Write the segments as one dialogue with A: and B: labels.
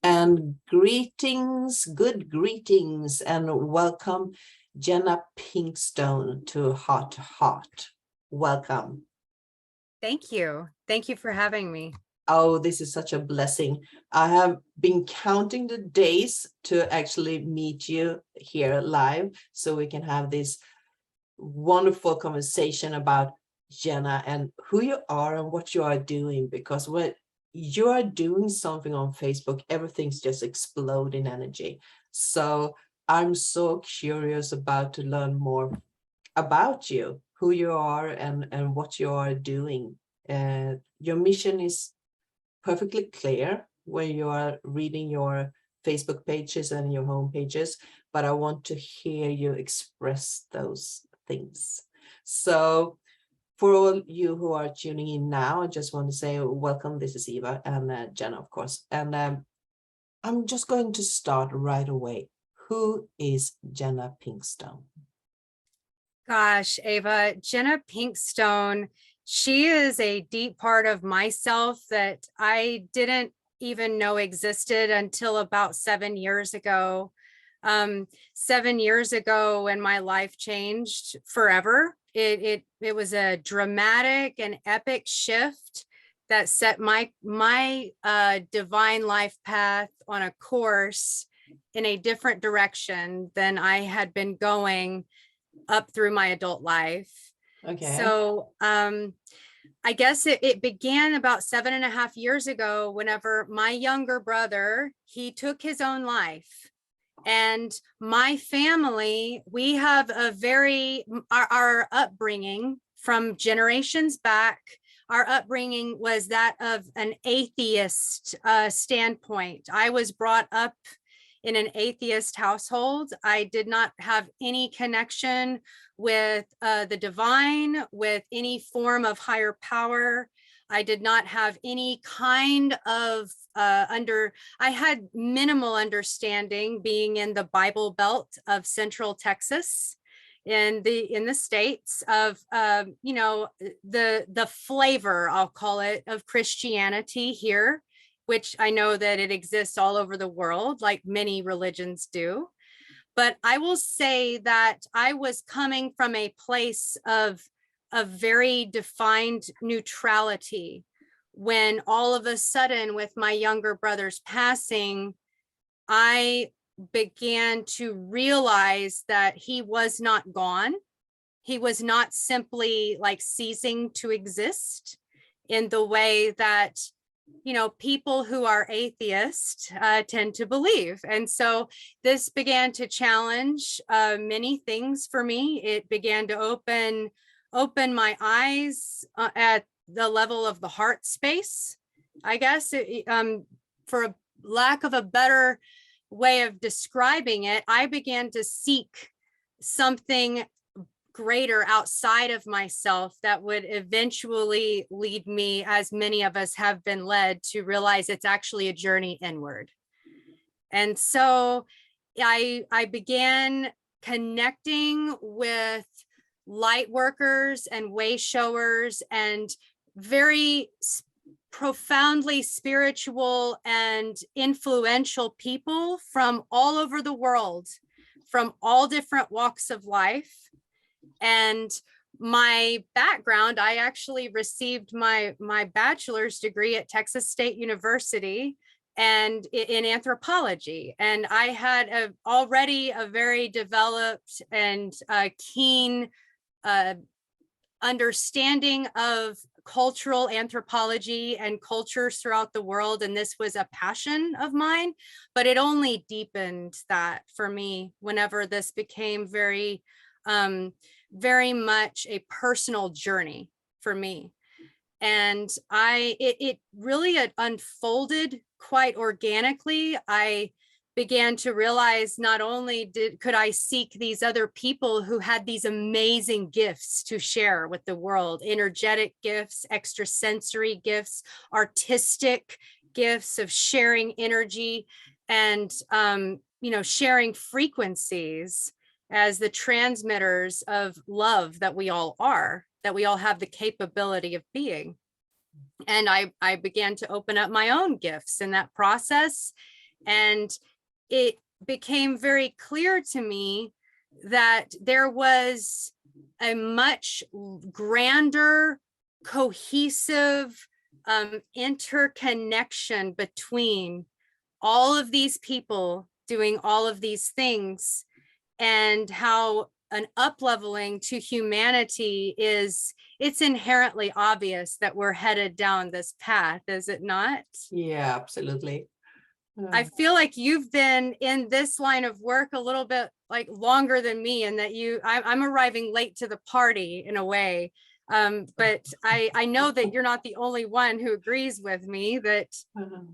A: And greetings, good greetings, and welcome Jenna PinkStone to Heart to Heart. Welcome.
B: Thank you. Thank you for having me.
A: Oh, this is such a blessing. I have been counting the days to actually meet you here live so we can have this wonderful conversation about Jenna and who you are and what you are doing, because when you are doing something on Facebook, everything's just explode in energy. So I'm so curious about to learn more about you, who you are, and what you are doing. Your mission is perfectly clear when you are reading your Facebook pages and your home pages, but I want to hear you express those things. So for all you who are tuning in now, I just want to say welcome. This is Eva and Jenna, of course. And I'm just going to start right away. Who is Jenna PinkStone?
B: Gosh, Ava, Jenna PinkStone, she is a deep part of myself that I didn't even know existed until about 7 years ago. 7 years ago when my life changed forever. It was a dramatic and epic shift that set my divine life path on a course in a different direction than I had been going up through my adult life.
A: Okay.
B: So I guess it began about 7.5 years ago, whenever my younger brother, he took his own life. And my family, we have our upbringing from generations back, our upbringing was that of an atheist standpoint. I was brought up in an atheist household. I did not have any connection with the divine, with any form of higher power. I did not have any kind of I had minimal understanding being in the Bible Belt of Central Texas in the States of, the flavor, I'll call it, of Christianity here, which I know that it exists all over the world, like many religions do. But I will say that I was coming from a place of very defined neutrality when all of a sudden, with my younger brother's passing, I began to realize that he was not gone. He was not simply like ceasing to exist in the way that people who are atheists tend to believe. And so this began to challenge many things for me. It began to open my eyes at the level of the heart space, I guess. For a lack of a better way of describing it, I began to seek something greater outside of myself that would eventually lead me, as many of us have been led, to realize it's actually a journey inward. And so I began connecting with light workers and way showers and very profoundly spiritual and influential people from all over the world, from all different walks of life. And my background, I actually received my bachelor's degree at Texas State University and in anthropology. And I had already a very developed and keen understanding of cultural anthropology and cultures throughout the world. And this was a passion of mine, but it only deepened that for me whenever this became very much a personal journey for me. And it really unfolded quite organically. I began to realize not only could I seek these other people who had these amazing gifts to share with the world, energetic gifts, extrasensory gifts, artistic gifts of sharing energy and, sharing frequencies as the transmitters of love that we all are, that we all have the capability of being. And I began to open up my own gifts in that process. And it became very clear to me that there was a much grander, cohesive interconnection between all of these people doing all of these things, and how an up-leveling to humanity it's inherently obvious that we're headed down this path, is it not?
A: Yeah, absolutely.
B: I feel like you've been in this line of work a little bit like longer than me, and that I'm arriving late to the party in a way. But I know that you're not the only one who agrees with me that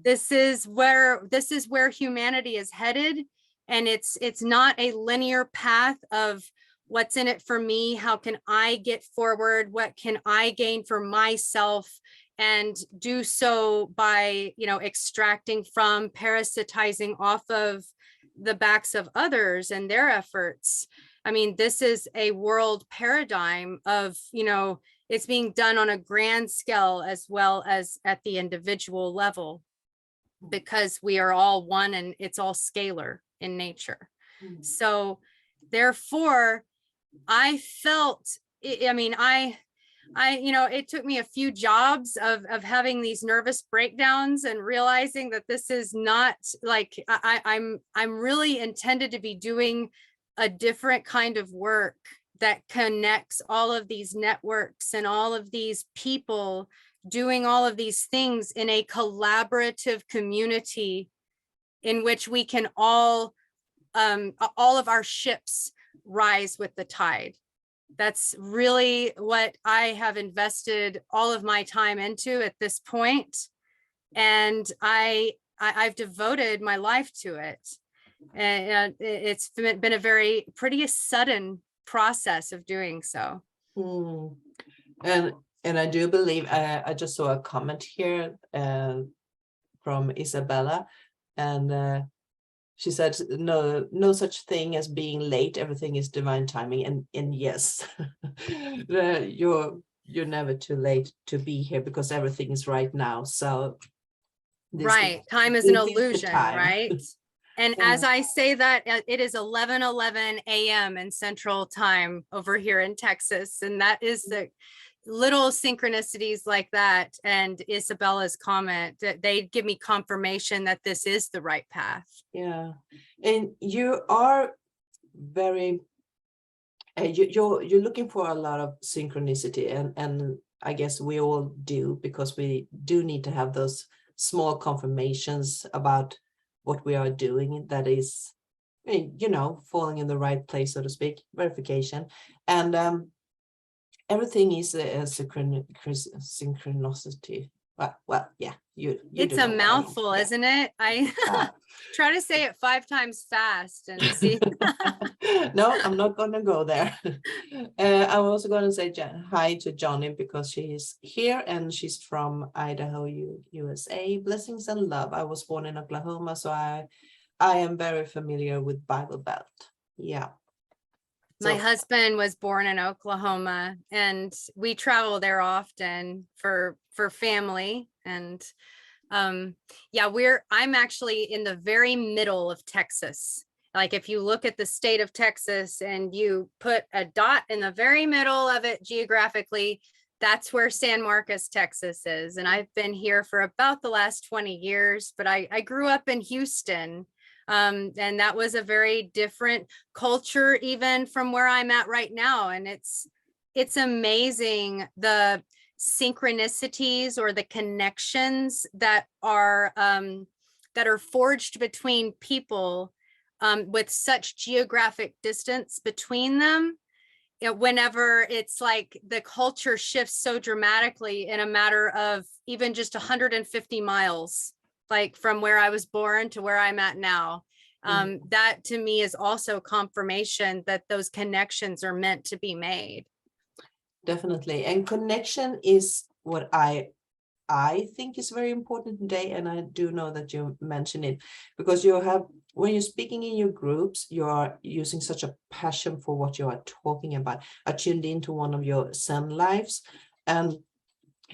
B: this is where humanity is headed. And it's not a linear path of what's in it for me, how can I get forward, what can I gain for myself, and do so by, extracting from, parasitizing off of the backs of others and their efforts. I mean, this is a world paradigm of, it's being done on a grand scale as well as at the individual level, because we are all one and it's all scalar in nature. So therefore, I felt, it took me a few jobs of having these nervous breakdowns and realizing that this is not like, I'm really intended to be doing a different kind of work that connects all of these networks and all of these people doing all of these things in a collaborative community in which we can all of our ships rise with the tide. That's really what I have invested all of my time into at this point. And I've devoted my life to it. And it's been a pretty sudden process of doing so.
A: And I do believe, I just saw a comment here from Isabella, and she said, no such thing as being late. Everything is divine timing. And yes, you're never too late to be here, because everything is right now. So
B: right, time is an illusion, right? And as I say that, it is 11:11 a.m. in Central Time over here in Texas, and that is the little synchronicities like that and Isabella's comment that they give me confirmation that this is the right path.
A: Yeah, and you are very you're looking for a lot of synchronicity, and I guess we all do, because we do need to have those small confirmations about what we are doing that is, falling in the right place, so to speak, verification. And everything is a synchronicity. Well, yeah, you
B: it's a mouthful, isn't it? I try to say it 5 times fast and see.
A: No, I'm not going to go there. I'm also going to say hi to Johnny, because she is here and she's from Idaho, USA. Blessings and love. I was born in Oklahoma, so I am very familiar with Bible Belt. Yeah.
B: My husband was born in Oklahoma, and we travel there often for family. And I'm actually in the very middle of Texas. Like if you look at the state of Texas and you put a dot in the very middle of it geographically, that's where San Marcos, Texas is. And I've been here for about the last 20 years, but I grew up in Houston. And that was a very different culture even from where I'm at right now. And it's amazing the synchronicities or the connections that are forged between people with such geographic distance between them. Whenever it's like the culture shifts so dramatically in a matter of even just 150 miles, like from where I was born to where I'm at now. That to me is also confirmation that those connections are meant to be made.
A: Definitely. And connection is what I think is very important today. And I do know that you mentioned it, because when you're speaking in your groups, you are using such a passion for what you are talking about. I tuned into one of your Zen lives, and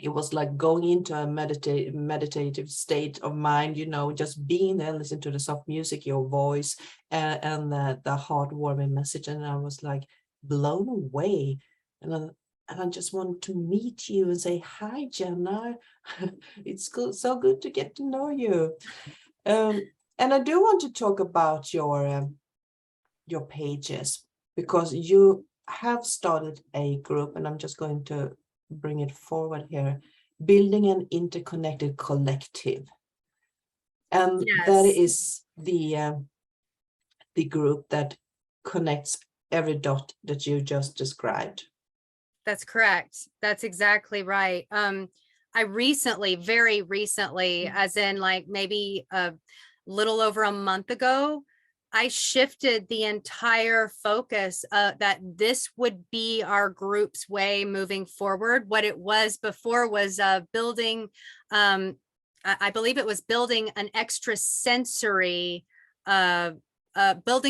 A: it was like going into a meditative state of mind, you know, just being there, listen to the soft music, your voice, and the heartwarming message. And I was like blown away. And I just want to meet you and say, hi, Jenna. It's good, so good to get to know you. And I do want to talk about your pages, because you have started a group, and I'm just going to bring it forward here, building an interconnected collective. And that
B: Yes,
A: is the group that connects every dot that you just described.
B: that's correct. That's exactly right. I recently, very recently, as in like maybe a little over a month ago, I shifted the entire focus that this would be our group's way moving forward. What it was before was building, I believe it was building an extrasensory, building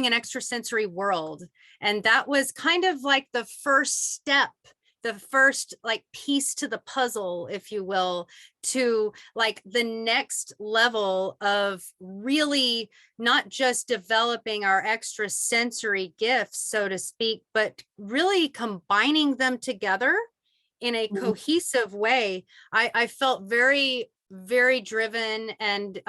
B: an extrasensory world. And that was kind of like the first step, the first like piece to the puzzle, if you will, to like the next level of really not just developing our extrasensory gifts, so to speak, but really combining them together in a
A: Mhm.
B: cohesive way. I felt very, very driven and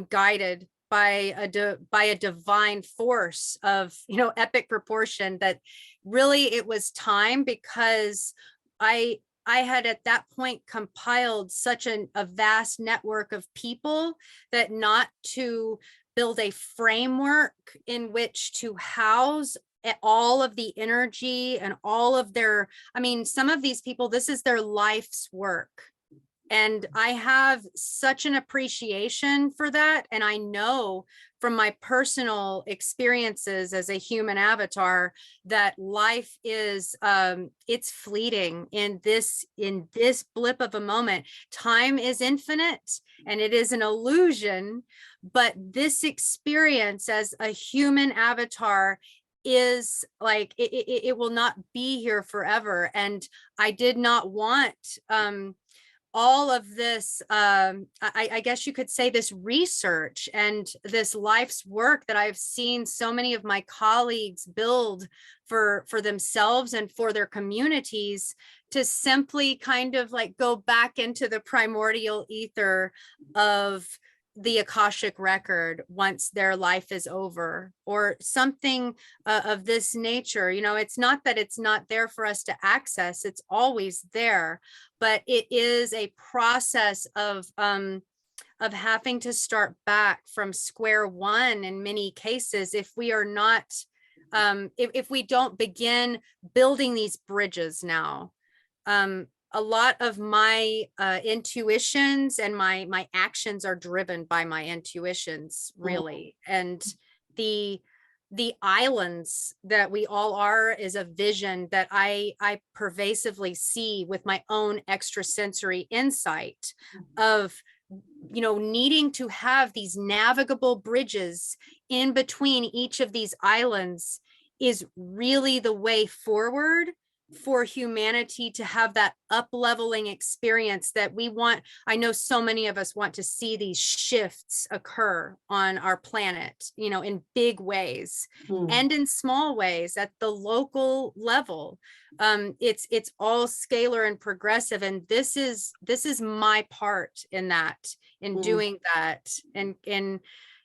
B: guided by a divine force of, you know, epic proportion, that really it was time, because I had at that point compiled such a vast network of people that not to build a framework in which to house all of the energy and all of their, I mean, some of these people, this is their life's work. And I have such an appreciation for that. And I know from my personal experiences as a human avatar that life is it's fleeting in this blip of a moment. Time is infinite and it is an illusion, but this experience as a human avatar is like it will not be here forever. And I did not want all of this, I guess you could say, this research and this life's work that I've seen so many of my colleagues build for themselves and for their communities, to simply kind of like go back into the primordial ether of the Akashic record once their life is over, or something of this nature. You know, it's not that it's not there for us to access, it's always there, but it is a process of having to start back from square one in many cases if we are not, if we don't begin building these bridges now. A lot of my intuitions and my actions are driven by my intuitions, really. And the islands that we all are is a vision that I pervasively see with my own extrasensory insight of, you know, needing to have these navigable bridges in between each of these islands is really the way forward for humanity to have that up-leveling experience that we want. I know so many of us want to see these shifts occur on our planet, you know, in big ways and in small ways at the local level. It's all scalar and progressive, and this is my part in that, in doing that, and in,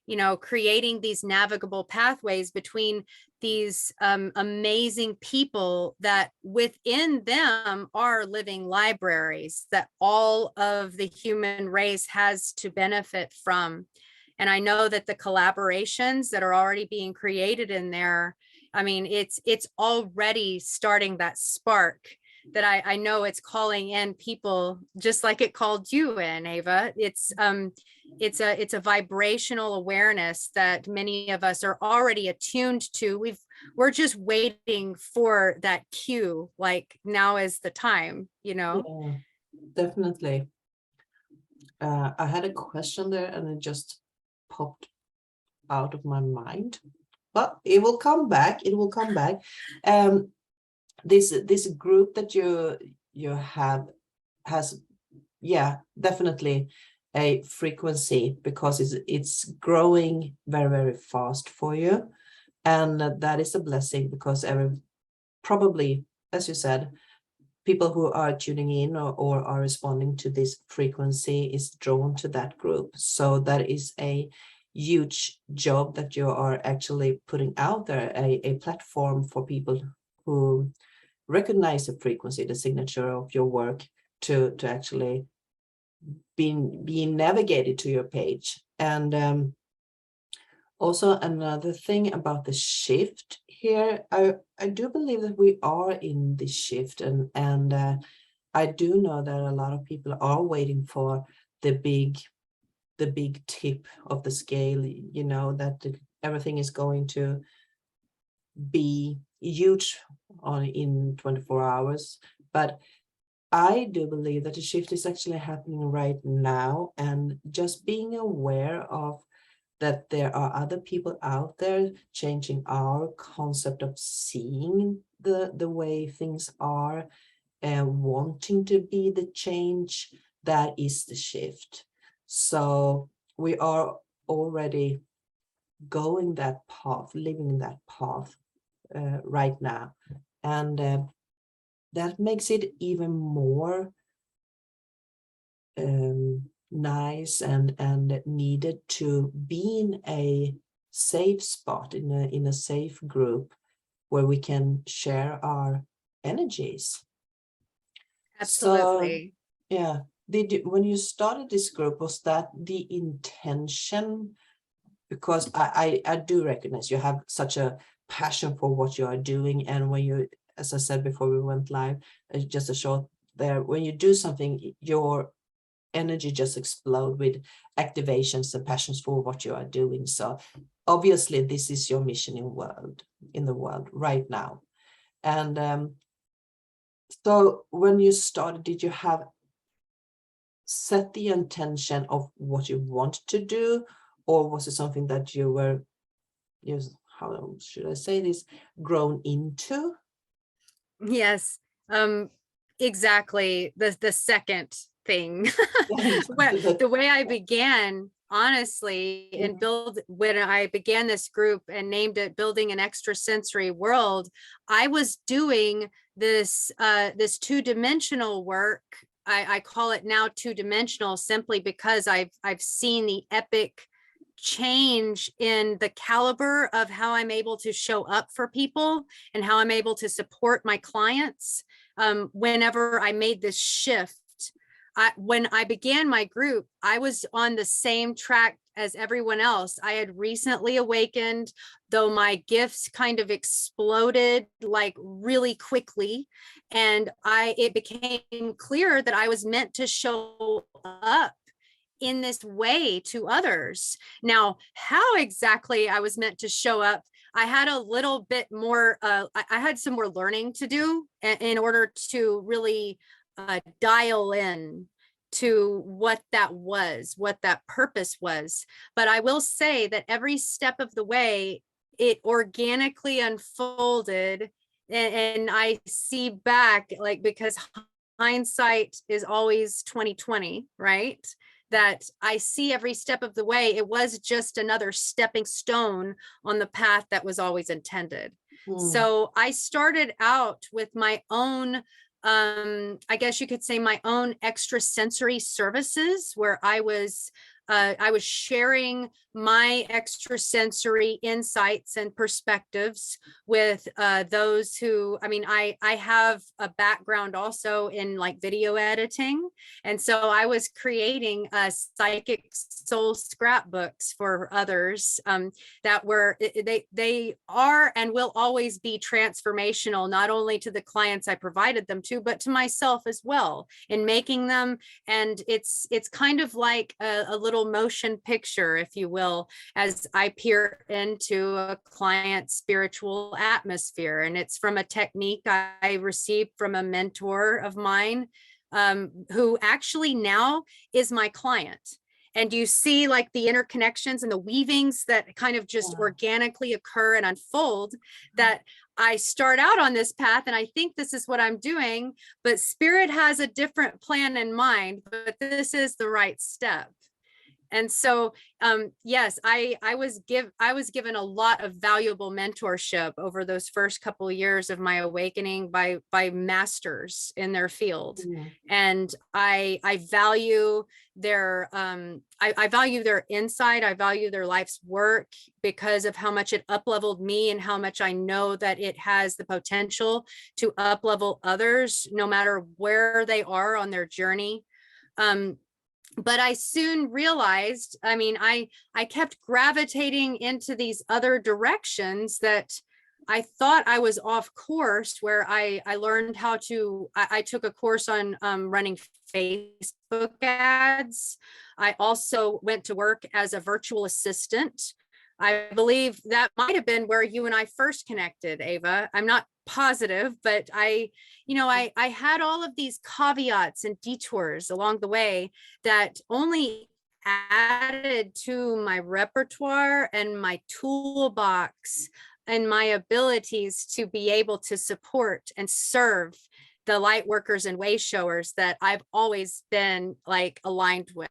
B: you know, creating these navigable pathways between these amazing people that within them are living libraries that all of the human race has to benefit from. And I know that the collaborations that are already being created in there, I mean, it's already starting that spark that I know it's calling in people, just like it called you in, Ava. It's a vibrational awareness that many of us are already attuned to. We're just waiting for that cue, like now is the time, you know.
A: Yeah, definitely. I had a question there and it just popped out of my mind, but it will come back. It will come back. This group that you have has, yeah, definitely a frequency, because it's growing very, very fast for you. And that is a blessing, because probably, as you said, people who are tuning in or are responding to this frequency is drawn to that group. So that is a huge job that you are actually putting out there, a platform for people who recognize the frequency, the signature of your work, to actually being navigated to your page. And also another thing about the shift here, I do believe that we are in this shift, and I do know that a lot of people are waiting for the big tip of the scale, that everything is going to be huge in 24 hours. But I do believe that the shift is actually happening right now, and just being aware of that there are other people out there changing our concept of seeing the way things are, and wanting to be the change, that is the shift. So we are already going that path, living that path right now. And that makes it even more nice and needed to be in a safe spot, in a safe group where we can share our energies. So
B: Absolutely.
A: yeah, when you started this group, was that the intention? Because I do recognize you have such a passion for what you are doing, and when you, as I said before we went live, just a short there, when you do something, your energy just explode with activations and passions for what you are doing. So obviously this is your mission in the world right now. And so when you started, did you have set the intention of what you want to do, or was it something that you were, how should I say this, grown into?
B: Yes, exactly. The second thing. The way I began, honestly, and when I began this group and named it Building an Extrasensory World, I was doing this two-dimensional work. I call it now two-dimensional simply because I've seen the epic change in the caliber of how I'm able to show up for people and how I'm able to support my clients. Whenever I made this shift, when I began my group, I was on the same track as everyone else. I had recently awakened, though my gifts kind of exploded like really quickly. And it became clear that I was meant to show up in this way to others. Now, how exactly I was meant to show up, I had a little bit more, I had some more learning to do in order to really dial in to what that was, what that purpose was. But I will say that every step of the way, it organically unfolded. And I see back, like, because hindsight is always 2020, right? That I see every step of the way, it was just another stepping stone on the path that was always intended. So I started out with my own, I guess you could say, my own extrasensory services, where I was sharing my extrasensory insights and perspectives with those who, I mean, I have a background also in like video editing. And so I was creating psychic soul scrapbooks for others that were, they are and will always be transformational, not only to the clients I provided them to, but to myself as well in making them. And it's kind of like a little motion picture, if you will, as I peer into a client's spiritual atmosphere. And it's from a technique I received from a mentor of mine, who actually now is my client. And you see like the interconnections and the weavings that kind of just organically occur and unfold, that I start out on this path and I think this is what I'm doing, but spirit has a different plan in mind, but this is the right step. And so, yes, I was given a lot of valuable mentorship over those first couple of years of my awakening by masters in their field. And I value their, I value their insight. I value their life's work because of how much it up-leveled me and how much I know that it has the potential to up-level others, no matter where they are on their journey. But I soon realized, I mean, I kept gravitating into these other directions that I thought I was off course, where I learned how to, I took a course on running Facebook ads. I also went to work as a virtual assistant. I believe that might have been where you and I first connected, Ava. I'm not positive, but I had all of these caveats and detours along the way that only added to my repertoire and my toolbox and my abilities to be able to support and serve the light workers and way showers that I've always been like aligned with.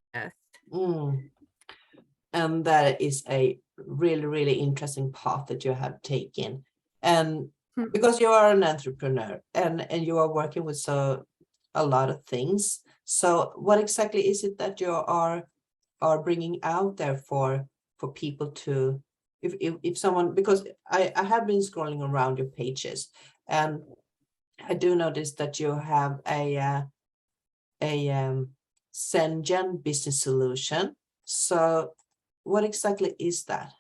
A: And that is a really, really interesting path that you have taken. And because you are an entrepreneur and you are working with a lot of things. So what exactly is it that you are bringing out there for people to, if someone, because I have been scrolling around your pages, and I do notice that you have a Zengen business solution. So what exactly is that?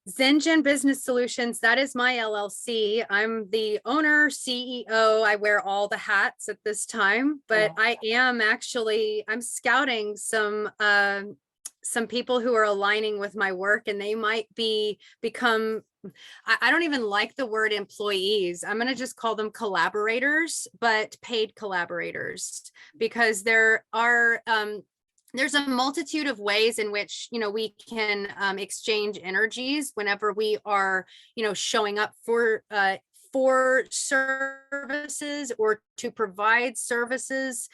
B: Zengen Business Solutions, that is my LLC. I'm the owner, CEO. I wear all the hats at this time, but I am actually, I'm scouting some people who are aligning with my work, and they might become, I don't even like the word employees. I'm going to just call them collaborators, but paid collaborators, because there are, there's a multitude of ways in which, we can exchange energies whenever we are, showing up for services or to provide services,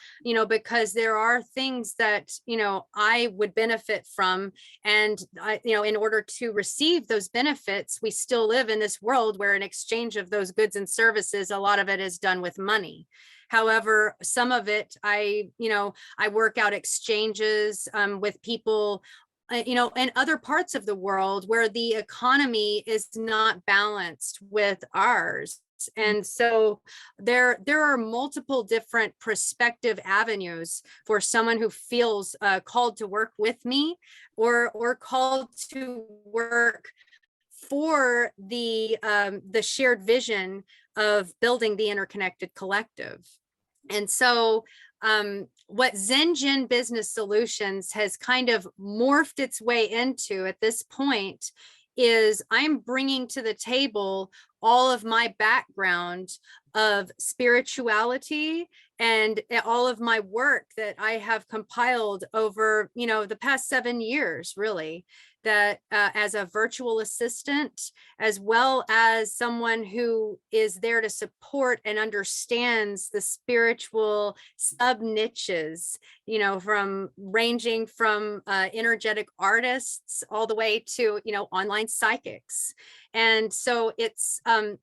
B: because there are things that, I would benefit from. And in order to receive those benefits, we still live in this world where an exchange of those goods and services, a lot of it is done with money. However, some of it, I work out exchanges with people, in other parts of the world where the economy is not balanced with ours. And so there are multiple different prospective avenues for someone who feels called to work with me, or called to work for the shared vision of building the interconnected collective. And so what Zengen Business Solutions has kind of morphed its way into at this point is I'm bringing to the table all of my background of spirituality and all of my work that I have compiled over, the past 7 years, really, that as a virtual assistant, as well as someone who is there to support and understands the spiritual sub niches, from ranging from energetic artists all the way to, online psychics. And so it's a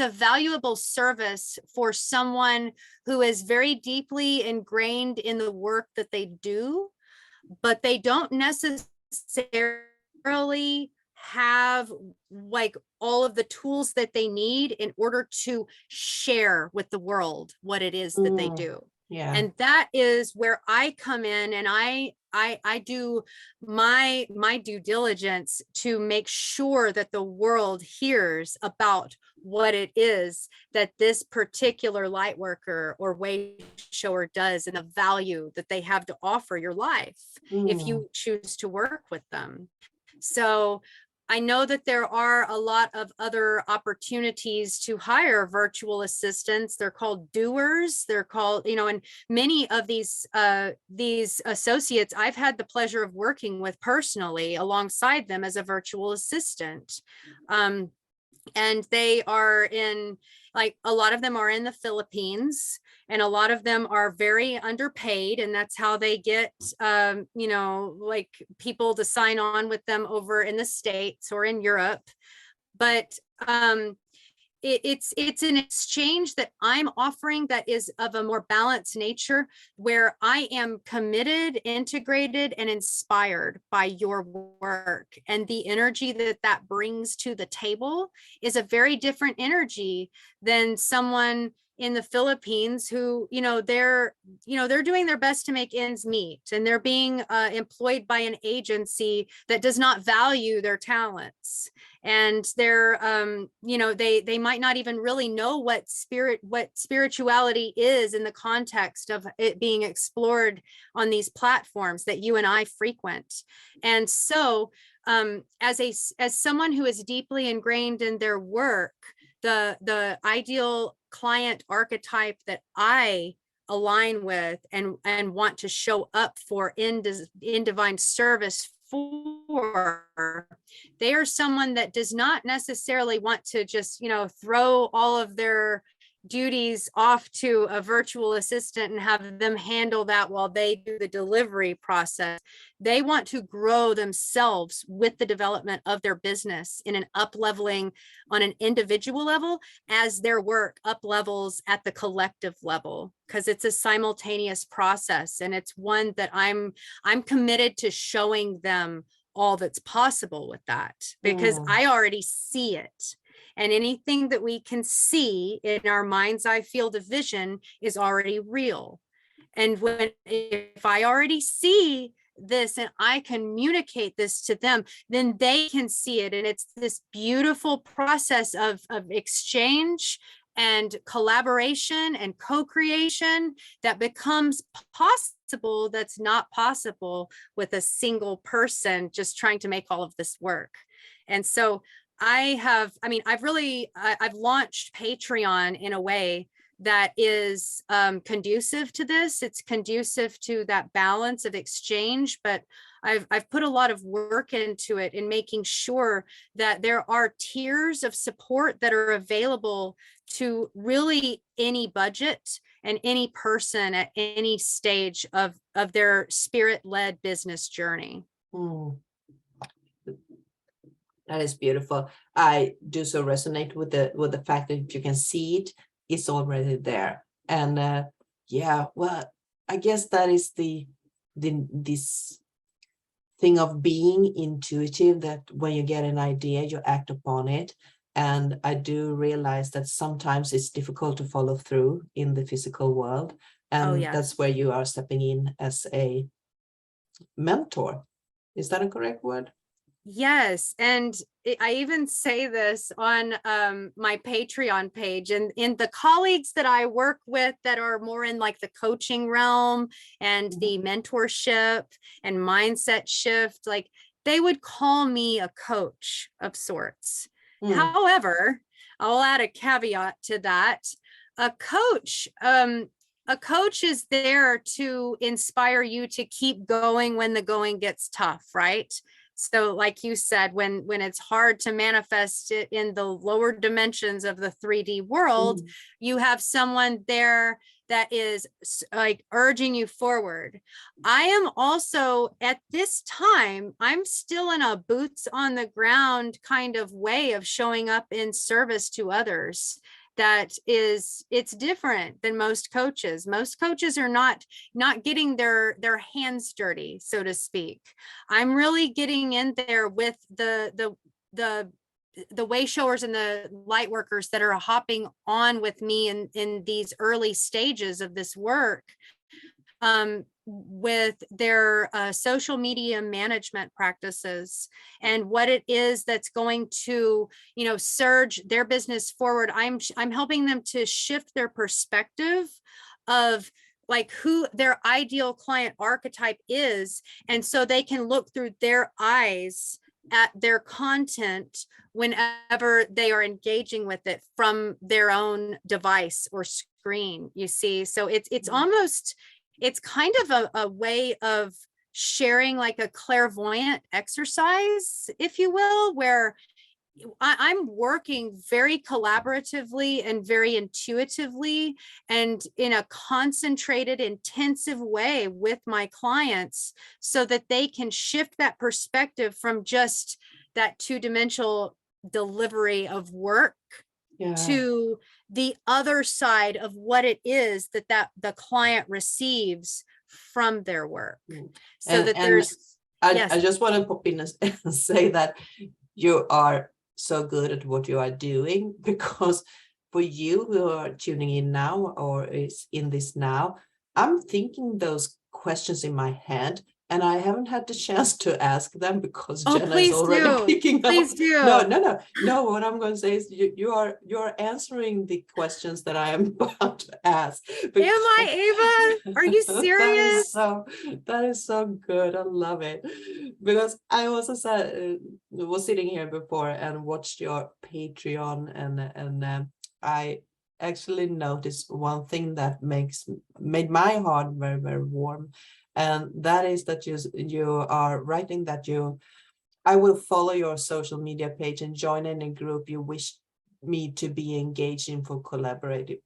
B: valuable service for someone who is very deeply ingrained in the work that they do, but they don't necessarily have like all of the tools that they need in order to share with the world what it is that they do.
A: Yeah.
B: And that is where I come in, and I do my due diligence to make sure that the world hears about what it is that this particular light worker or way shower does, and the value that they have to offer your life if you choose to work with them. So I know that there are a lot of other opportunities to hire virtual assistants. They're called doers. They're called, and many of these associates I've had the pleasure of working with personally alongside them as a virtual assistant. And they are in, like, a lot of them are in the Philippines, and a lot of them are very underpaid, and that's how they get like people to sign on with them over in the States or in Europe. But it's an exchange that I'm offering that is of a more balanced nature, where I am committed, integrated, and inspired by your work. And the energy that that brings to the table is a very different energy than someone in the Philippines who, they're doing their best to make ends meet, and they're being employed by an agency that does not value their talents. And they're, they might not even really know what spirituality is in the context of it being explored on these platforms that you and I frequent. And so, as someone who is deeply ingrained in their work, the ideal client archetype that I align with and want to show up for in divine service for, they are someone that does not necessarily want to just, throw all of their duties off to a virtual assistant and have them handle that while they do the delivery process. They want to grow themselves with the development of their business in an up-leveling on an individual level, as their work up-levels at the collective level, because it's a simultaneous process, and it's one that I'm committed to showing them all that's possible with that, because I already see it. And anything that we can see in our mind's eye field of vision is already real. And if I already see this and I communicate this to them, then they can see it. And it's this beautiful process of exchange and collaboration and co-creation that becomes possible, that's not possible with a single person just trying to make all of this work. And so I've launched Patreon in a way that is conducive to this. It's conducive to that balance of exchange, but I've put a lot of work into it in making sure that there are tiers of support that are available to really any budget and any person at any stage of their spirit-led business journey.
A: That is beautiful. I do so resonate with the fact that if you can see it, it's already there. And well, I guess that is this thing of being intuitive, that when you get an idea, you act upon it. And I do realize that sometimes it's difficult to follow through in the physical world. And that's where you are stepping in as a mentor. Is that a correct word?
B: Yes. And I even say this on my Patreon page, and in the colleagues that I work with that are more in like the coaching realm and the mentorship and mindset shift, like they would call me a coach of sorts. However, I'll add a caveat to that. A coach is there to inspire you to keep going when the going gets tough, right? So like you said, when it's hard to manifest it in the lower dimensions of the 3D world, you have someone there that is like urging you forward. I am also at this time, I'm still in a boots on the ground kind of way of showing up in service to others. It's different than most coaches. Most coaches are not getting their hands dirty, so to speak. I'm really getting in there with the way showers and the light workers that are hopping on with me in these early stages of this work, with their social media management practices and what it is that's going to, surge their business forward. I'm helping them to shift their perspective of like who their ideal client archetype is. And so they can look through their eyes at their content whenever they are engaging with it from their own device or screen, you see. So it's almost, it's kind of a way of sharing like a clairvoyant exercise, if you will, where I'm working very collaboratively and very intuitively and in a concentrated, intensive way with my clients so that they can shift that perspective from just that two-dimensional delivery of work to the other side of what it is that the client receives from their work. So
A: and,
B: that
A: and
B: there's,
A: I just want to pop in and say that you are so good at what you are doing, because for you who are tuning in now or is in this now, I'm thinking those questions in my head and I haven't had the chance to ask them because Jenna is
B: please
A: already
B: do.
A: picking up.
B: Please do.
A: No, what I'm going to say is you're answering the questions that I am about to ask.
B: Am I, Ava? Are you serious?
A: That is so good. I love it. Because I also was sitting here before and watched your Patreon, and I actually noticed one thing that made my heart very, very warm. And that is that you are writing that I will follow your social media page and join any group you wish me to be engaged in for collaborative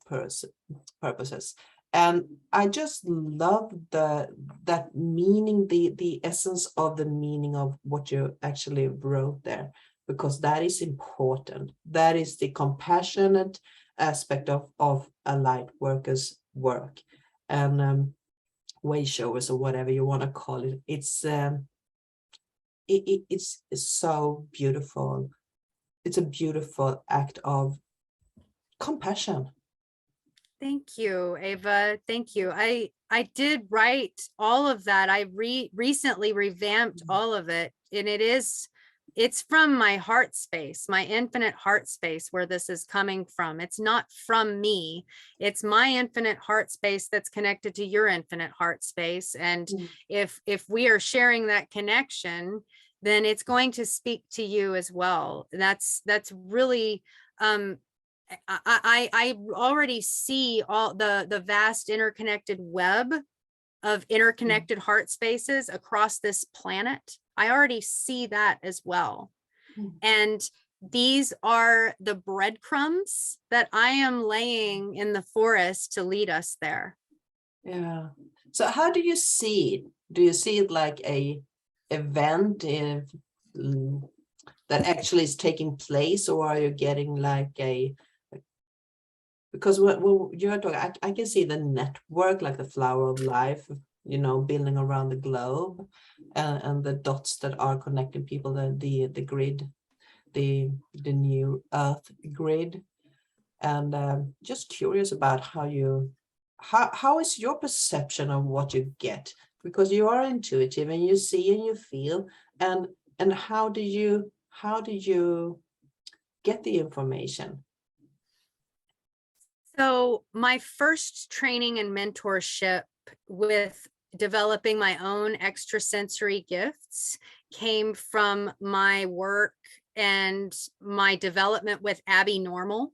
A: purposes. And I just love that meaning, the essence of the meaning of what you actually wrote there, because that is important. That is the compassionate aspect of a light worker's work. And way showers, or whatever you want to call it. It's so beautiful. It's a beautiful act of compassion.
B: Thank you, Ava. Thank you. I did write all of that. I recently revamped all of it, and it's from my heart space, my infinite heart space, where this is coming from. It's not from me. It's my infinite heart space that's connected to your infinite heart space. And if we are sharing that connection, then it's going to speak to you as well. That's really, I already see all the vast interconnected web of interconnected heart spaces across this planet. I already see that as well. And these are the breadcrumbs that I am laying in the forest to lead us there.
A: Yeah. So how do you see it? Do you see it like a event that actually is taking place, or are you getting like because when you're talking, I can see the network, like the flower of life, building around the globe, and the dots that are connecting people, the grid, the new Earth grid. And just curious about how is your perception of what you get, because you are intuitive and you see and you feel, and how do you get the information?
B: So my first training and mentorship with developing my own extrasensory gifts came from my work and my development with Abby Normal,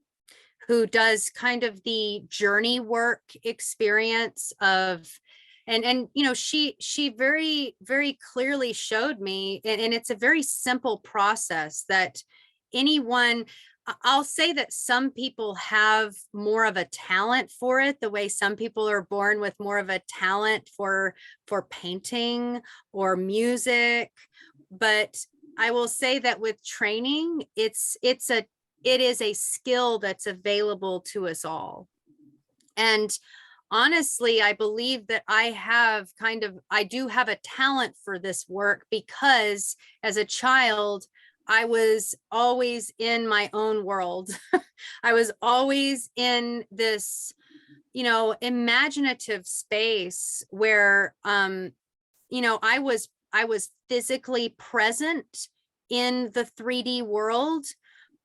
B: who does kind of the journey work experience of, and she very, very clearly showed me, and it's a very simple process that anyone, I'll say that some people have more of a talent for it, the way some people are born with more of a talent for painting or music. But I will say that with training, it is a skill that's available to us all. And honestly, I believe that I do have a talent for this work, because as a child, I was always in my own world. I was always in this, imaginative space where, I was physically present in the 3D world,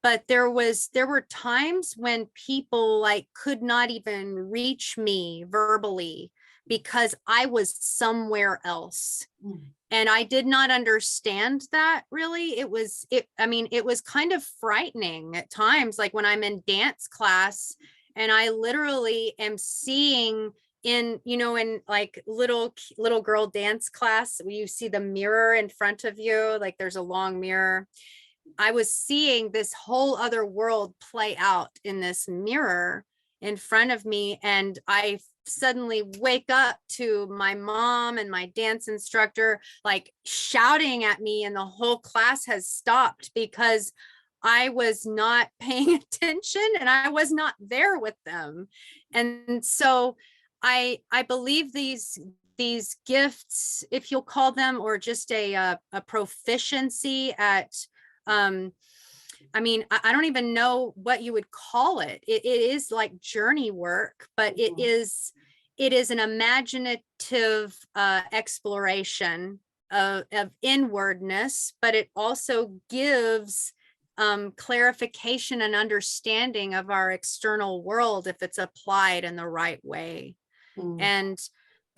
B: but there were times when people like could not even reach me verbally, because I was somewhere else. And I did not understand that really. I mean, it was kind of frightening at times, like when I'm in dance class and I literally am seeing in, you know, in like little girl dance class, where you see the mirror in front of you, like there's a long mirror. I was seeing this whole other world play out in this mirror in front of me. And I suddenly wake up to my mom and my dance instructor like shouting at me, and the whole class has stopped because I was not paying attention and I was not there with them. And so I believe these gifts, if you'll call them, or just a proficiency at I mean, I don't even know what you would call it. It is like journey work, but it is an imaginative exploration of inwardness, but it also gives clarification and understanding of our external world if it's applied in the right way. And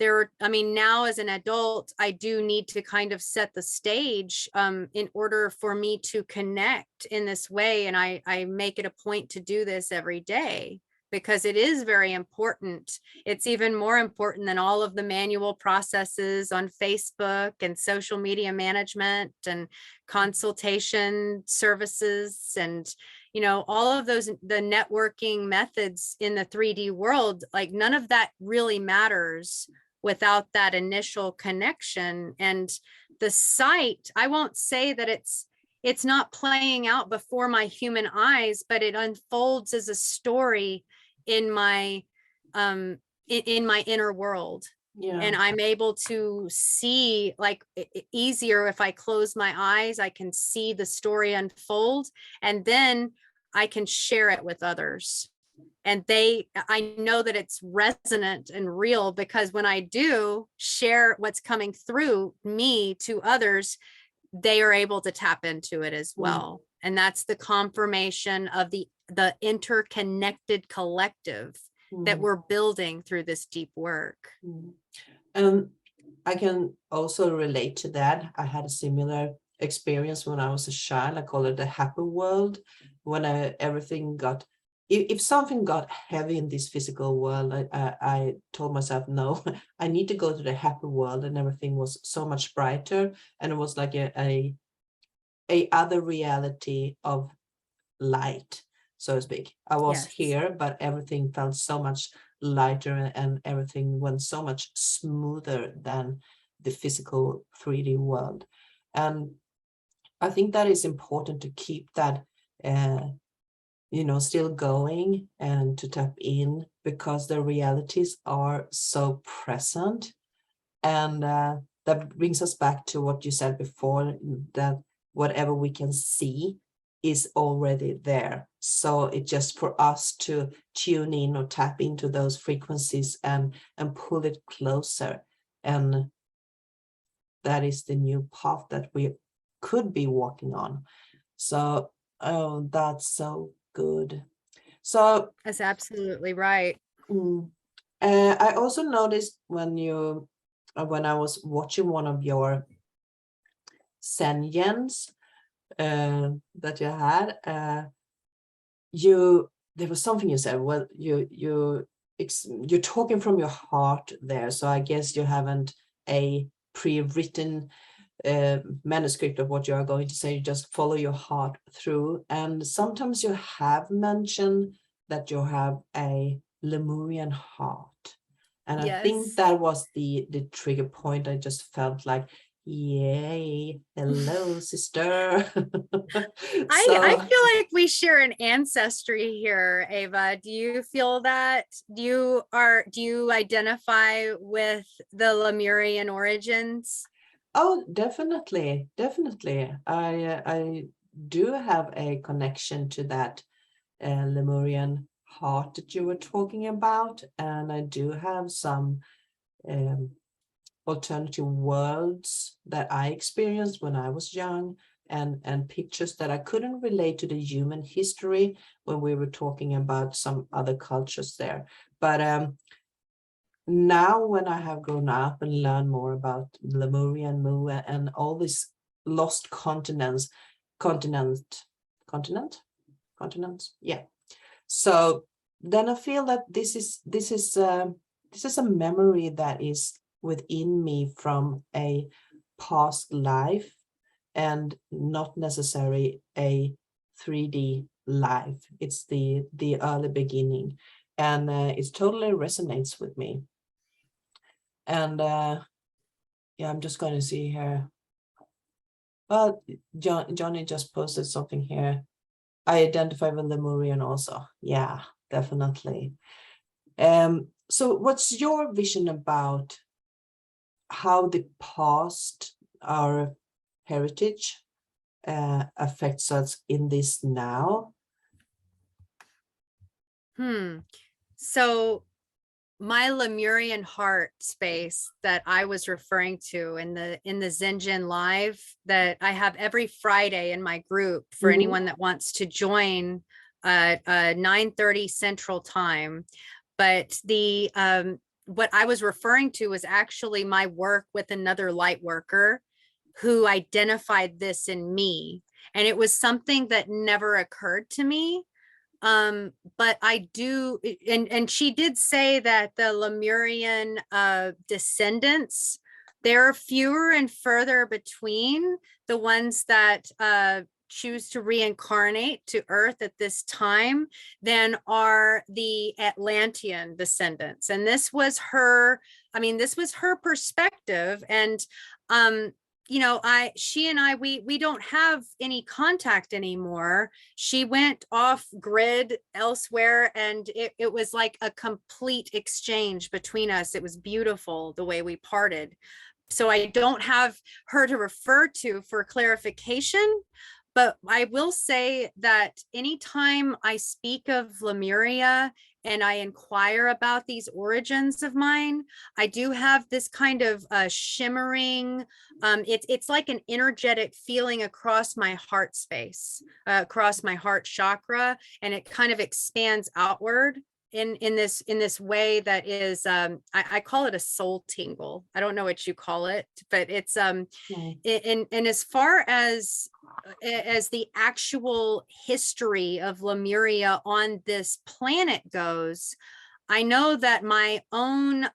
B: I mean, now as an adult, I do need to kind of set the stage in order for me to connect in this way. And I make it a point to do this every day, because it is very important. It's even more important than all of the manual processes on Facebook and social media management and consultation services and, you know, all of those, the networking methods in the 3D world. Like none of that really matters without that initial connection. And the site, I won't say that it's not playing out before my human eyes, but it unfolds as a story in my inner world. And I'm able to see, like, easier if I close my eyes, I can see the story unfold, and then I can share it with others. And I know that it's resonant and real, because when I do share what's coming through me to others, they are able to tap into it as well. And that's the confirmation of the interconnected collective that we're building through this deep work.
A: I can also relate to that. I had a similar experience when I was a child. I call it the happy world, when everything got, if something got heavy in this physical world, I told myself, no, I need to go to the happy world, and everything was so much brighter. And it was like a other reality of light, so to speak. I was here, but everything felt so much lighter, and everything went so much smoother than the physical 3D world. And I think that is important to keep that you know, still going and to tap in, because the realities are so present. And that brings us back to what you said before, that whatever we can see is already there. So it's just for us to tune in or tap into those frequencies and pull it closer. And that is the new path that we could be walking on. So, oh, that's so good. So
B: that's absolutely right.
A: I also noticed when I was watching one of your Senyens that you had, there was something you said. Well, you're talking from your heart there. So I guess you haven't a pre-written manuscript of what you are going to say. You just follow your heart through. And sometimes you have mentioned that you have a Lemurian heart. And I think that was the trigger point. I just felt like, yay, hello, sister.
B: I feel like we share an ancestry here, Ava. Do you feel that? Do you identify with the Lemurian origins?
A: Oh, definitely. I do have a connection to that Lemurian heart that you were talking about, and I do have some alternative worlds that I experienced when I was young, and pictures that I couldn't relate to the human history when we were talking about some other cultures there. But now when I have grown up and learned more about Lemuria and Mu and all these lost continents, yeah. So then I feel that this is a memory that is within me from a past life, and not necessarily a 3D life. It's the early beginning, and it totally resonates with me. And yeah, I'm just going to see here. Well, Johnny just posted something here. I identify with Lemurian also. Yeah, definitely. So what's your vision about how the past, our heritage, affects us in this now?
B: So my Lemurian heart space that I was referring to in the Zengen Live that I have every Friday in my group for anyone that wants to join 9:30 Central Time. But the what I was referring to was actually my work with another light worker who identified this in me. And it was something that never occurred to me. But I do, and she did say that the Lemurian descendants, there are fewer and further between the ones that choose to reincarnate to Earth at this time than are the Atlantean descendants. And this was her, I mean, this was her perspective. And you know, she and I, we don't have any contact anymore. She went off grid elsewhere, and it was like a complete exchange between us. It was beautiful the way we parted. So I don't have her to refer to for clarification, but I will say that anytime I speak of Lemuria and I inquire about these origins of mine, I do have this kind of shimmering, it's like an energetic feeling across my heart space, across my heart chakra, and it kind of expands outward in this way that is I call it a soul tingle. I don't know what you call it, but it's and as far as the actual history of Lemuria on this planet goes, I know that my own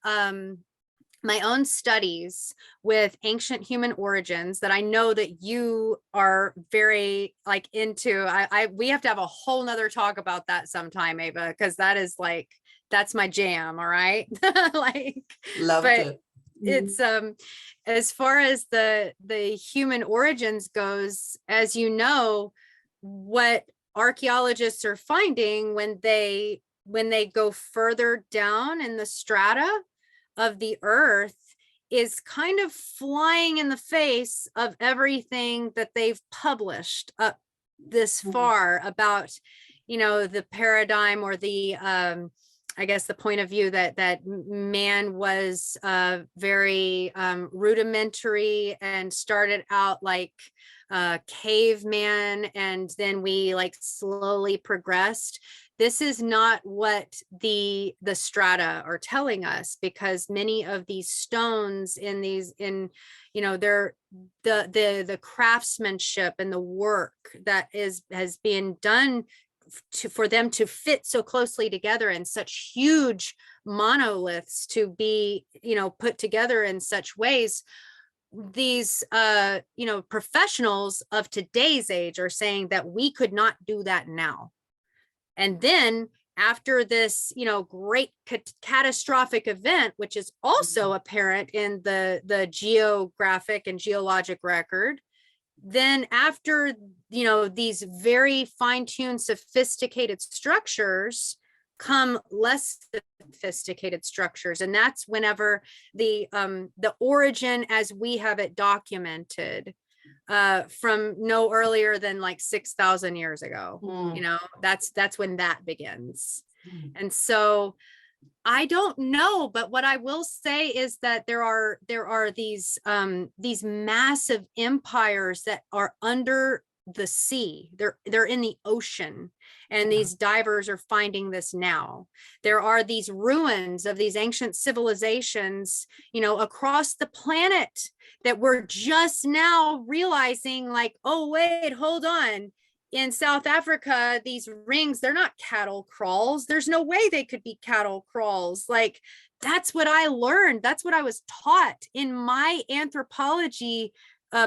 B: studies with ancient human origins that I know that you are very like into. We have to have a whole nother talk about that sometime, Ava, because that is like, that's my jam. All right. Like,
A: Love
B: but
A: it.
B: it's as far as the human origins goes, as you know, what archaeologists are finding when they go further down in the strata of the earth is kind of flying in the face of everything that they've published up this far about, you know, the paradigm or the I guess the point of view that man was very rudimentary and started out like caveman, and then we like slowly progressed. This is not what the strata are telling us, because many of these stones in you know, they're the craftsmanship and the work that has been done for them to fit so closely together in such huge monoliths to be, you know, put together in such ways. These you know, professionals of today's age are saying that we could not do that now. And then after this, you know, great catastrophic event, which is also apparent in the geographic and geologic record, then after, you know, these very fine-tuned, sophisticated structures come less sophisticated structures. And that's whenever the origin as we have it documented from no earlier than like 6,000 years ago, you know, that's when that begins. And so I don't know, but what I will say is that there are these massive empires that are under the sea. They're in the ocean, and these divers are finding this now. There are these ruins of these ancient civilizations, across the planet that we're just now realizing, like, oh wait, hold on. In South Africa, these rings, they're not cattle crawls. There's no way they could be cattle crawls. Like, that's what I learned. That's what I was taught in my anthropology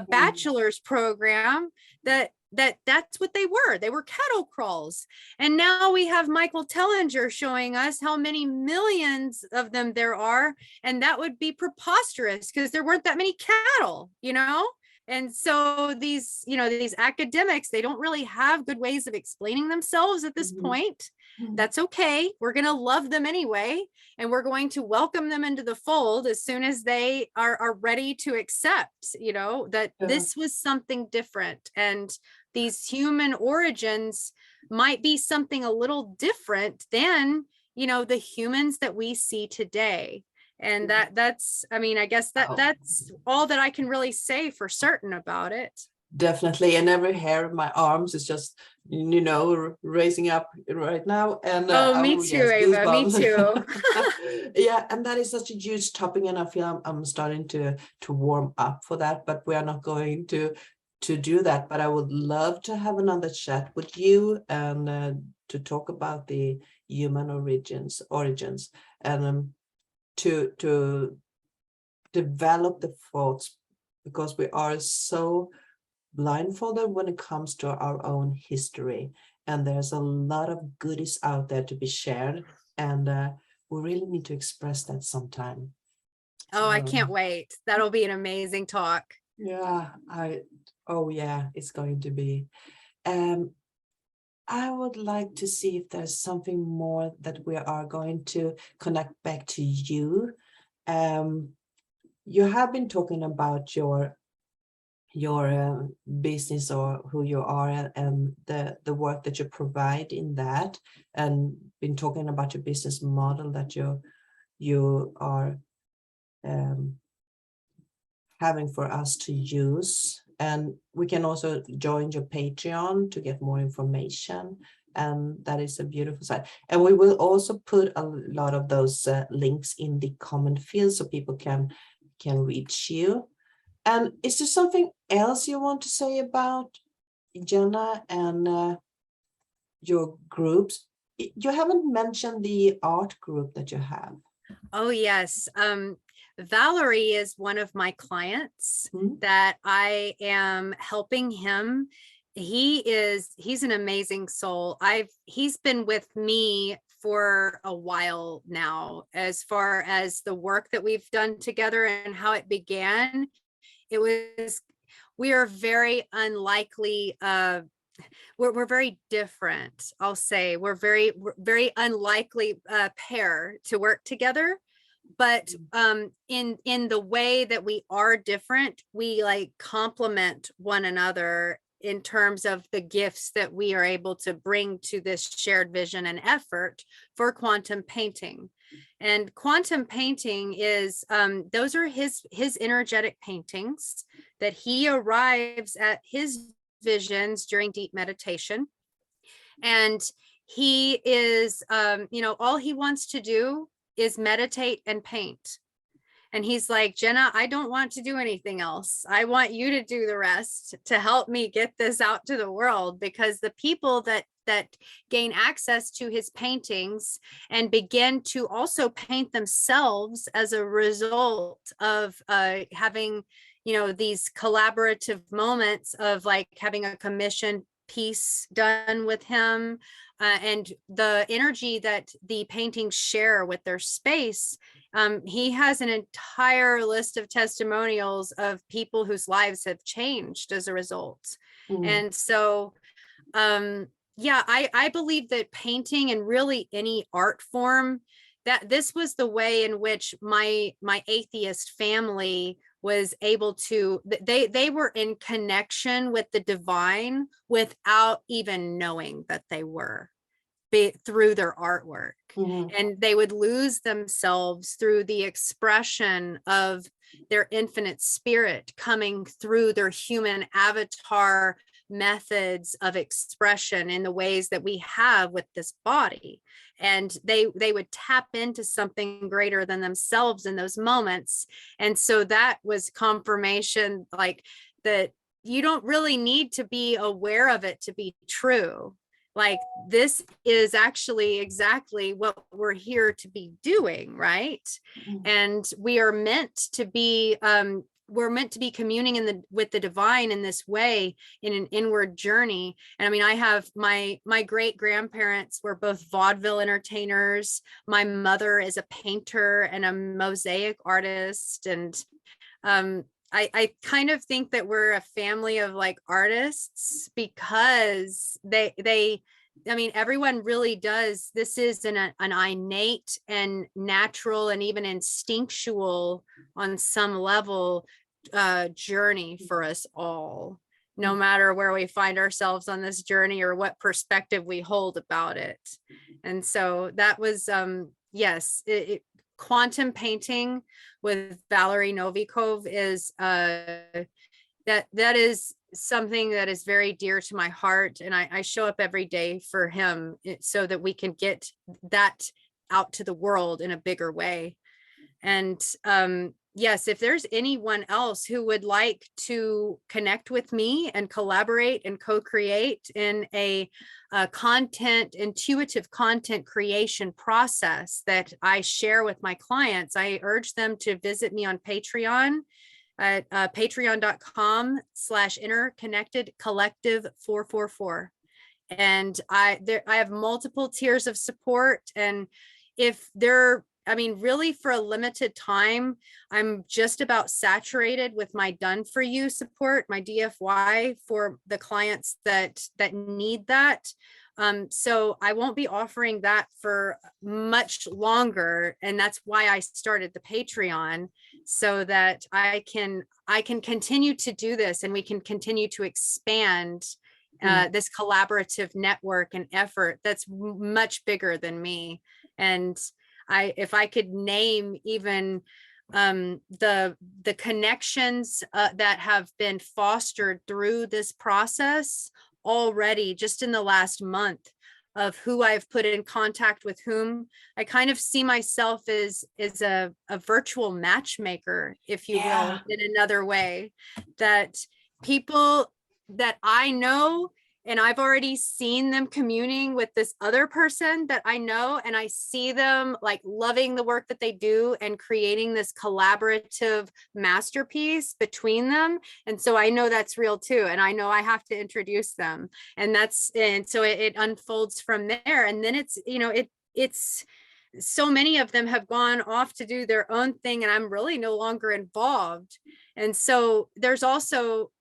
B: bachelor's program, that's what they were. They were cattle crawls. And now we have Michael Tellinger showing us how many millions of them there are. And that would be preposterous because there weren't that many cattle, And so these academics, they don't really have good ways of explaining themselves at this point. That's okay. We're going to love them anyway. And we're going to welcome them into the fold as soon as they are ready to accept, that this was something different. And these human origins might be something a little different than, the humans that we see today. And that's, I guess that's all that I can really say for certain about it.
A: Definitely. And every hair of my arms is just, raising up right now. And
B: me too,
A: yes,
B: Ava, me
A: too. Yeah, and that is such a huge topic, and I feel I'm starting to warm up for that, but we are not going to do that. But I would love to have another chat with you and to talk about the human origins, and to develop the thoughts, because we are so blindfolded when it comes to our own history, and there's a lot of goodies out there to be shared, and we really need to express that sometime.
B: I can't wait. That'll be an amazing talk.
A: Yeah, it's going to be. I would like to see if there's something more that we are going to connect back to you. You have been talking about your business, or who you are, and the work that you provide in that, and been talking about your business model that you are having for us to use. And we can also join your Patreon to get more information, and that is a beautiful site. And we will also put a lot of those links in the comment field so people can reach you. And is there something else you want to say about Jenna and your groups? You haven't mentioned the art group that you have.
B: Oh, yes. Valerie is one of my clients that I am helping him. He's an amazing soul. He's been with me for a while now, as far as the work that we've done together and how it began. We are very unlikely, we're very different, I'll say. We're very unlikely pair to work together, but in the way that we are different, we like complement one another in terms of the gifts that we are able to bring to this shared vision and effort for quantum painting. And quantum painting is, those are his energetic paintings that he arrives at his visions during deep meditation. And he is, all he wants to do is meditate and paint. And he's like, Jenna, I don't want to do anything else. I want you to do the rest to help me get this out to the world, because the people that gain access to his paintings and begin to also paint themselves as a result of having, these collaborative moments of like having a commission piece done with him, and the energy that the paintings share with their space. He has an entire list of testimonials of people whose lives have changed as a result. And so, I believe that painting, and really any art form, that this was the way in which my atheist family was able to, they were in connection with the divine without even knowing that they were, through their artwork. And they would lose themselves through the expression of their infinite spirit coming through their human avatar methods of expression in the ways that we have with this body. And they would tap into something greater than themselves in those moments. And so that was confirmation, like, that you don't really need to be aware of it to be true. Like, this is actually exactly what we're here to be doing, right? And we are meant to be we're meant to be communing with the divine in this way, in an inward journey. And I mean, I have my great grandparents were both vaudeville entertainers. My mother is a painter and a mosaic artist. And I kind of think that we're a family of like artists, because I mean, everyone really does. This is an innate and natural and even instinctual on some level journey for us all, no matter where we find ourselves on this journey or what perspective we hold about it. And so that was, yes, quantum painting with Valery Novikov is that is something that is very dear to my heart. And I show up every day for him so that we can get that out to the world in a bigger way. And yes, if there's anyone else who would like to connect with me and collaborate and co-create in a intuitive content creation process that I share with my clients, I urge them to visit me on Patreon at patreon.com/interconnectedcollective444. And I have multiple tiers of support. And if I mean, really, for a limited time, I'm just about saturated with my done for you support, my DFY, for the clients that need that. So I won't be offering that for much longer. And that's why I started the Patreon, so that I can continue to do this, and we can continue to expand this collaborative network and effort that's much bigger than me. And if I could name even the connections that have been fostered through this process already, just in the last month, of who I've put in contact with whom, I kind of see myself as a virtual matchmaker, if you will, in another way, that people that I know, and I've already seen them communing with this other person that I know, and I see them like loving the work that they do and creating this collaborative masterpiece between them. And so I know that's real too. And I know I have to introduce them. And so it unfolds from there. And then it's so many of them have gone off to do their own thing, and I'm really no longer involved. And so there's also,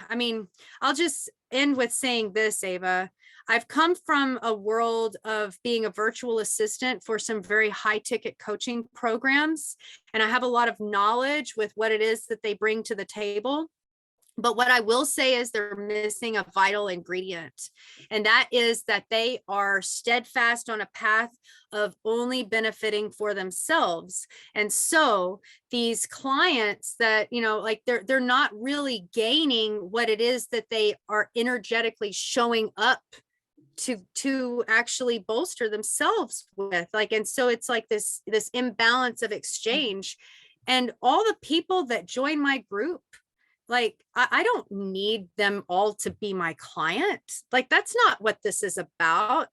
B: I mean, I'll just end with saying this, Ava. I've come from a world of being a virtual assistant for some very high ticket coaching programs, and I have a lot of knowledge with what it is that they bring to the table. But what I will say is they're missing a vital ingredient, and that is that they are steadfast on a path of only benefiting for themselves. And so these clients that, like they're not really gaining what it is that they are energetically showing up to actually bolster themselves with. Like, and so it's like this imbalance of exchange. And all the people that join my group, like, I don't need them all to be my client. Like, that's not what this is about.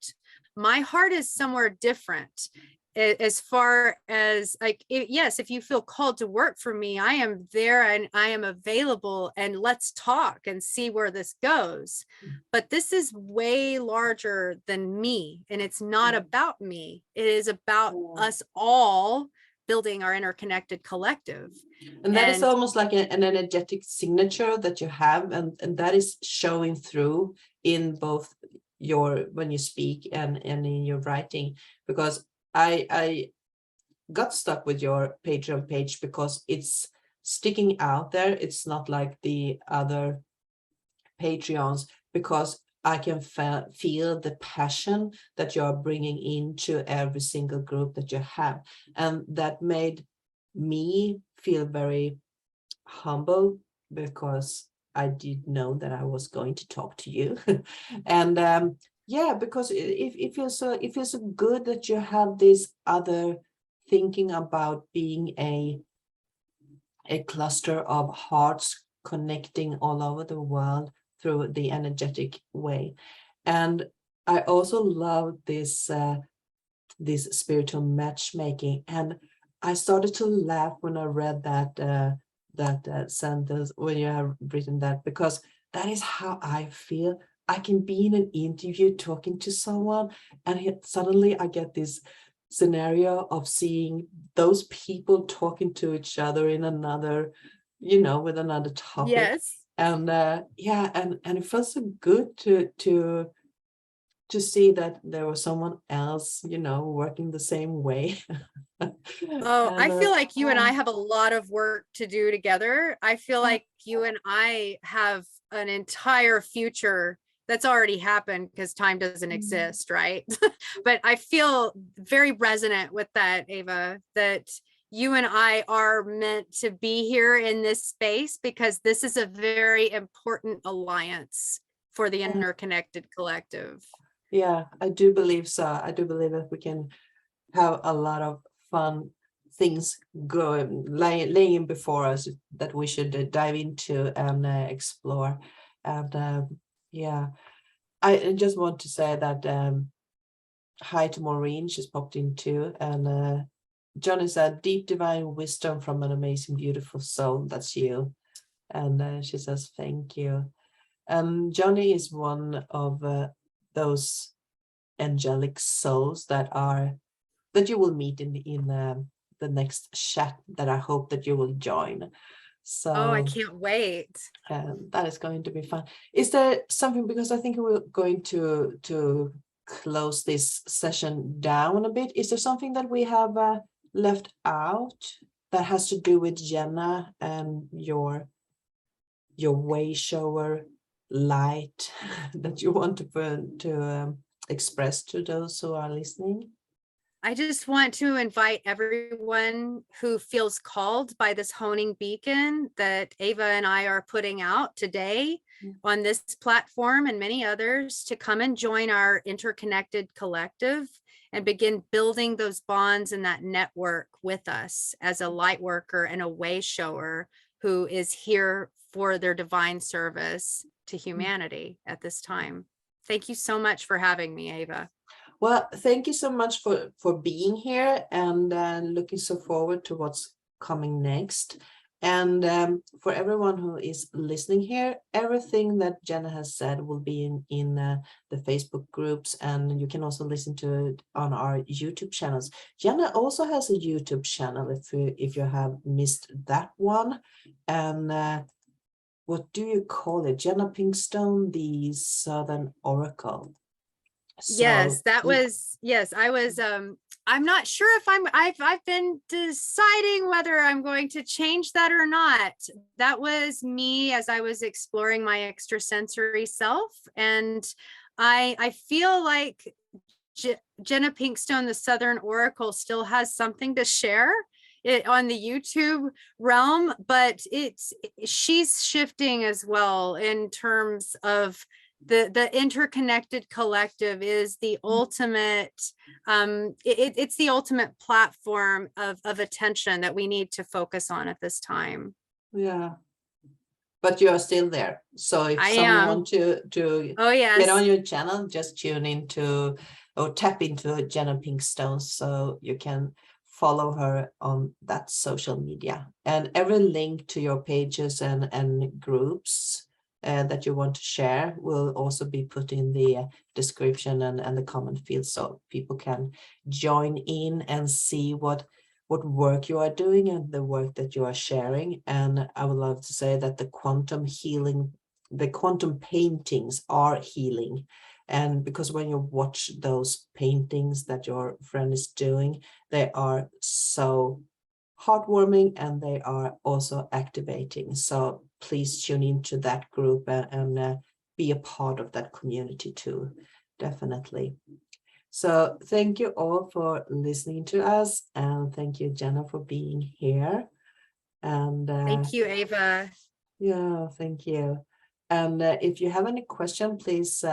B: My heart is somewhere different, as far as like, yes, if you feel called to work for me, I am there and I am available, and let's talk and see where this goes. But this is way larger than me, and it's not about me. It is about us all building our interconnected collective.
A: And that is almost like an energetic signature that you have, and that is showing through in both when you speak and in your writing. Because I got stuck with your Patreon page because it's sticking out there. It's not like the other Patreons, because I can feel the passion that you're bringing into every single group that you have. And that made me feel very humble, because I did know that I was going to talk to you. And yeah, because it feels so good that you have this other thinking about being a cluster of hearts connecting all over the world through the energetic way. And I also love this spiritual matchmaking. And I started to laugh when I read that sentence when you have written that, because that is how I feel. I can be in an interview talking to someone, and suddenly I get this scenario of seeing those people talking to each other in another, with another topic.
B: Yes.
A: And yeah, and it felt so good to see that there was someone else, working the same way.
B: Oh, I
A: And
B: feel like you and I
A: yeah.
B: have a lot of work to do together. I feel
A: Yeah.
B: like you and I have an entire future that's already happened because time doesn't exist, right? But I feel very resonant with that, Ava, that you and I are meant to be here in this space because this is a very important alliance for the interconnected collective.
A: Yeah, I do believe so. I do believe that we can have a lot of fun things going laying before us that we should dive into and explore. And yeah, I just want to say that hi to Maureen. She's popped in too. And Johnny said, deep divine wisdom from an amazing, beautiful soul. That's you. And she says, thank you. Johnny is one of those angelic souls that you will meet in the next chat that I hope that you will join.
B: Oh, I
A: So
B: can't wait.
A: that is going to be fun. Is there something, because I think we're going to close this session down a bit. Is there something that we have left out that has to do with Jenna and your way shower light that you want to express to those who are listening?
B: I just want to invite everyone who feels called by this honing beacon that Ava and I are putting out today on this platform and many others to come and join our interconnected collective and begin building those bonds and that network with us as a light worker and a way shower who is here for their divine service to humanity at this time. Thank you so much for having me, Ava.
A: Well, thank you so much for being here, and looking so forward to what's coming next. And for everyone who is listening here, everything that Jenna has said will be in the Facebook groups, and you can also listen to it on our YouTube channels. Jenna also has a YouTube channel if you have missed that one. And what do you call it? Jenna PinkStone, the Southern Oracle.
B: Yes,
A: So
B: that was, yes, I was, I'm not sure if I've been deciding whether I'm going to change that or not. That was me as I was exploring my extrasensory self. And I feel like Jenna PinkStone, the Southern Oracle, still has something to share it on the YouTube realm, but she's shifting as well in terms of the interconnected collective is the ultimate it's the ultimate platform of attention that we need to focus on at this time.
A: yeah, but you are still there. So if
B: I
A: someone
B: am.
A: wants to
B: Oh
A: get on
B: yes.
A: your channel, just tune into or tap into Jenna Pinkstone so you can follow her on that social media. And every link to your pages and groups that you want to share will also be put in the description and the comment field, so people can join in and see what work you are doing and the work that you are sharing. And I would love to say that the quantum healing, the quantum paintings are healing. And because when you watch those paintings that your friend is doing, they are so heartwarming and they are also activating. So please tune into that group and be a part of that community too, definitely. So thank you all for listening to us, and thank you, Jenna, for being here. And
B: Thank you, Ava.
A: Yeah, thank you. And if you have any question, please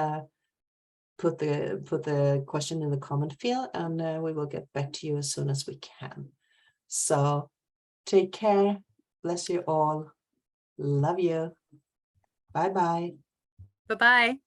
A: put the question in the comment field, and we will get back to you as soon as we can. So take care. Bless you all. Love you. Bye bye.
B: Bye-bye.